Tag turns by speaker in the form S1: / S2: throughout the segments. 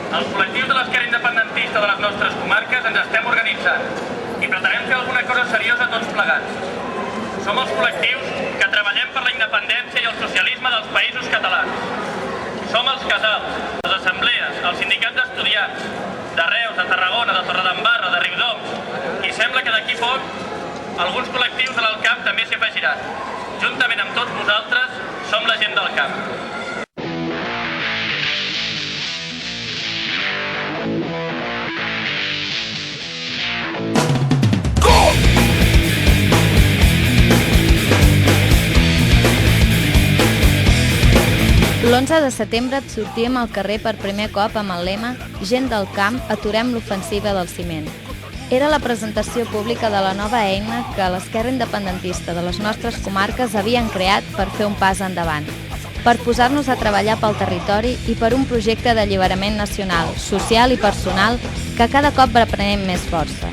S1: Els col·lectius de l'esquerra independentista de les nostres comarques ens estem organitzant i pretenem fer alguna cosa seriosa tots plegats. Som els col·lectius que treballem per la independència i el socialisme dels països catalans. Som els casals, les assemblees, els sindicats d'estudiants, de Reus, de Tarragona, de Torredembarra, de Riudoms, i sembla que d'aquí poc alguns col·lectius de l'Alt Camp també s'hi afegiran. Juntament amb tots vosaltres, som la gent del camp.
S2: L'11 de setembre sortíem al carrer per primer cop amb el lema «Gent del camp, aturem l'ofensiva del ciment». Era la presentació pública de la nova eina que l'esquerra independentista de les nostres comarques havien creat per fer un pas endavant, per posar-nos a treballar pel territori i per un projecte d'alliberament nacional, social i personal que cada cop reprenem més força.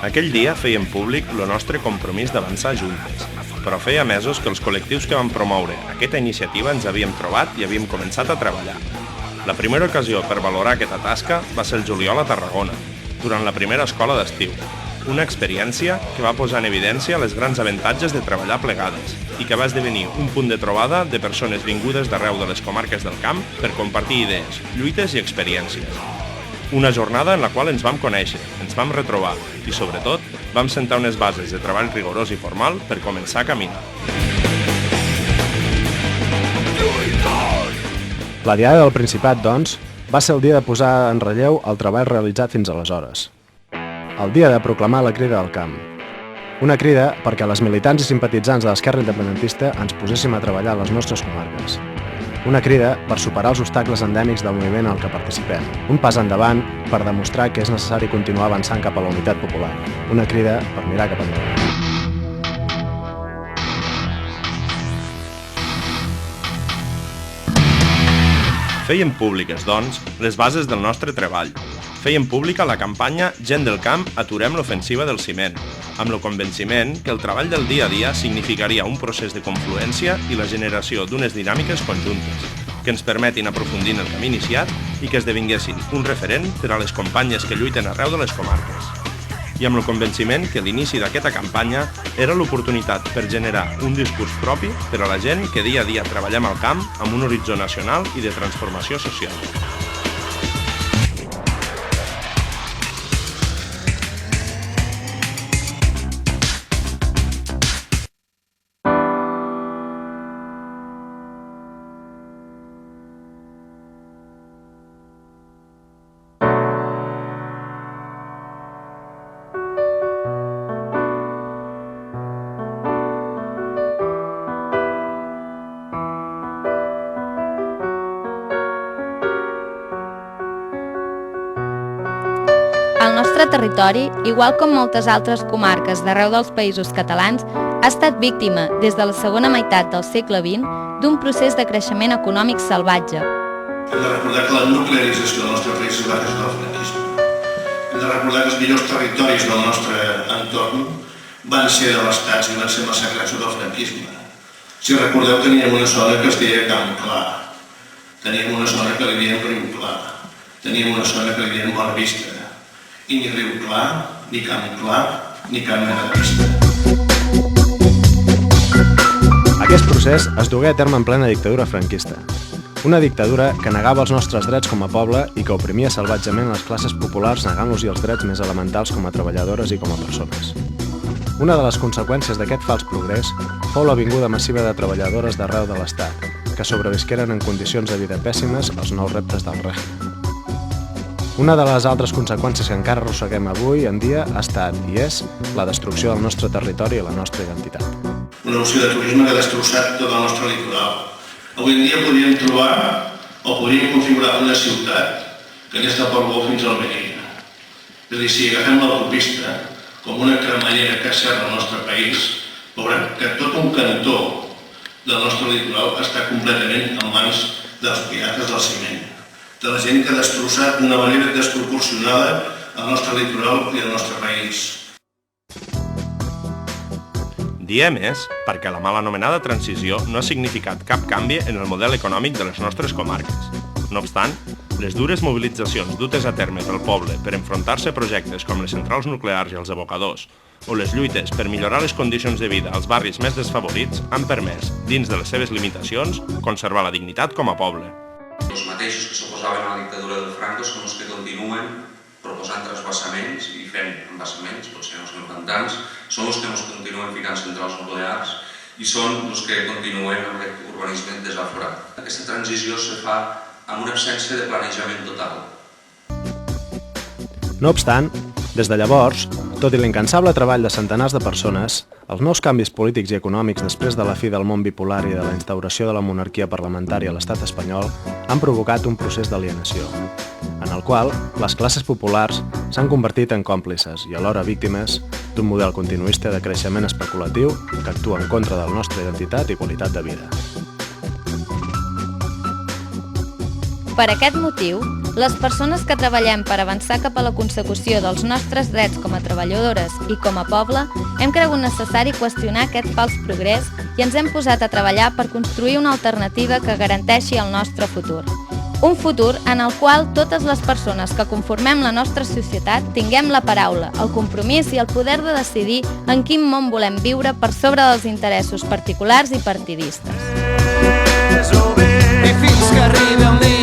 S3: Aquell dia fèiem públic el nostre compromís d'avançar juntes, però feia mesos que els col·lectius que van promoure aquesta iniciativa ens havíem trobat i havíem començat a treballar. La primera ocasió per valorar aquesta tasca va ser el juliol a Tarragona, durant la primera escola d'estiu, una experiència que va posar en evidència les grans avantatges de treballar plegades i que va esdevenir un punt de trobada de persones vingudes d'arreu de les comarques del camp per compartir idees, lluites i experiències. Una jornada en la qual ens vam conèixer, ens vam retrobar i, sobretot, vam sentar unes bases de treball rigorós i formal per començar a caminar.
S4: La Diada del Principat, doncs, va ser el dia de posar en relleu el treball realitzat fins aleshores. El dia de proclamar la Crida del Camp. Una crida perquè les militants i simpatitzants de l'esquerra independentista ens poséssim a treballar a les nostres comarques. Una crida per superar els obstacles endèmics del moviment al que participem. Un pas endavant per demostrar que és necessari continuar avançant cap a la unitat popular. Una crida per mirar cap endavant.
S3: Fèiem públiques, doncs, les bases del nostre treball. Fèiem pública la campanya Gent del camp, aturem l'ofensiva del ciment, amb el convenciment que el treball del dia a dia significaria un procés de confluència i la generació d'unes dinàmiques conjuntes, que ens permetin aprofundir en el camí iniciat i que esdevinguessin un referent per a les companyes que lluiten arreu de les comarques. I amb el convenciment que l'inici d'aquesta campanya era l'oportunitat per generar un discurs propi per a la gent que dia a dia treballem al camp amb un horitzó nacional i de transformació social.
S2: El nostre territori, igual com moltes altres comarques d'arreu dels països catalans, ha estat víctima, des de la segona meitat del segle XX, d'un procés de creixement econòmic salvatge.
S5: Hem de recordar que la nuclearització del nostre país es va des del franquisme. Hem de recordar que els millors territoris del nostre entorn van ser devastats i van ser massacrats sota el franquisme. Si recordeu, teníem una zona que es deia Camp Clar, teníem una zona que li diem Riu Clar, teníem una zona que li diem Bona Vista, i ni Riu Clar, ni Camp Clar, ni cap mena de pista.
S4: Aquest procés es dugué a terme en plena dictadura franquista. Una dictadura que negava els nostres drets com a poble i que oprimia salvatgement les classes populars negant-los els drets més elementals com a treballadores i com a persones. Una de les conseqüències d'aquest fals progrés fou la vinguda massiva de treballadores d'arreu de l'Estat, que sobrevisqueren en condicions de vida pèssimes als nous reptes del règim. Una de les altres conseqüències que encara arrosseguem avui en dia ha estat i és la destrucció del nostre territori i la nostra identitat.
S5: Una opció de turisme que ha destrossat tot el nostre litoral. Avui en dia podríem trobar o podríem configurar una ciutat que anés de Portbou fins a Almeria. És a dir, si agafem l'autopista com una cremallera que serra el nostre país, veurem que tot un cantó del nostre litoral està completament en mans dels pirates del ciment, de la gent que ha destrossat d'una manera desproporcionada el nostre litoral i el nostre país.
S3: Diem és perquè la mal anomenada transició no ha significat cap canvi en el model econòmic de les nostres comarques. No obstant, les dures mobilitzacions dutes a terme pel poble per enfrontar-se a projectes com les centrals nuclears i els abocadors o les lluites per millorar les condicions de vida als barris més desfavorits han permès, dins de les seves limitacions, conservar la dignitat com a poble.
S6: Els mateixos que s'oposaven a la dictadura del Franco són els que continuen proposant transvasaments i fent embassaments, potser no són pantans, són els que ens continuen ficant centrals nuclears i són els que continuen amb aquest urbanisme desaforat. Aquesta transició se fa amb una absència de planejament total.
S4: No obstant, des de llavors, tot i l'incansable treball de centenars de persones, els nous canvis polítics i econòmics després de la fi del món bipolar i de la instauració de la monarquia parlamentària a l'estat espanyol han provocat un procés d'alienació, en el qual les classes populars s'han convertit en còmplices i alhora víctimes d'un model continuista de creixement especulatiu que actua en contra de la nostra identitat i qualitat de vida.
S2: Per aquest motiu, les persones que treballem per avançar cap a la consecució dels nostres drets com a treballadores i com a poble, hem cregut necessari qüestionar aquest fals progrés i ens hem posat a treballar per construir una alternativa que garanteixi el nostre futur. Un futur en el qual totes les persones que conformem la nostra societat tinguem la paraula, el compromís i el poder de decidir en quin món volem viure per sobre dels interessos particulars i partidistes.
S7: I fins que arribi el dia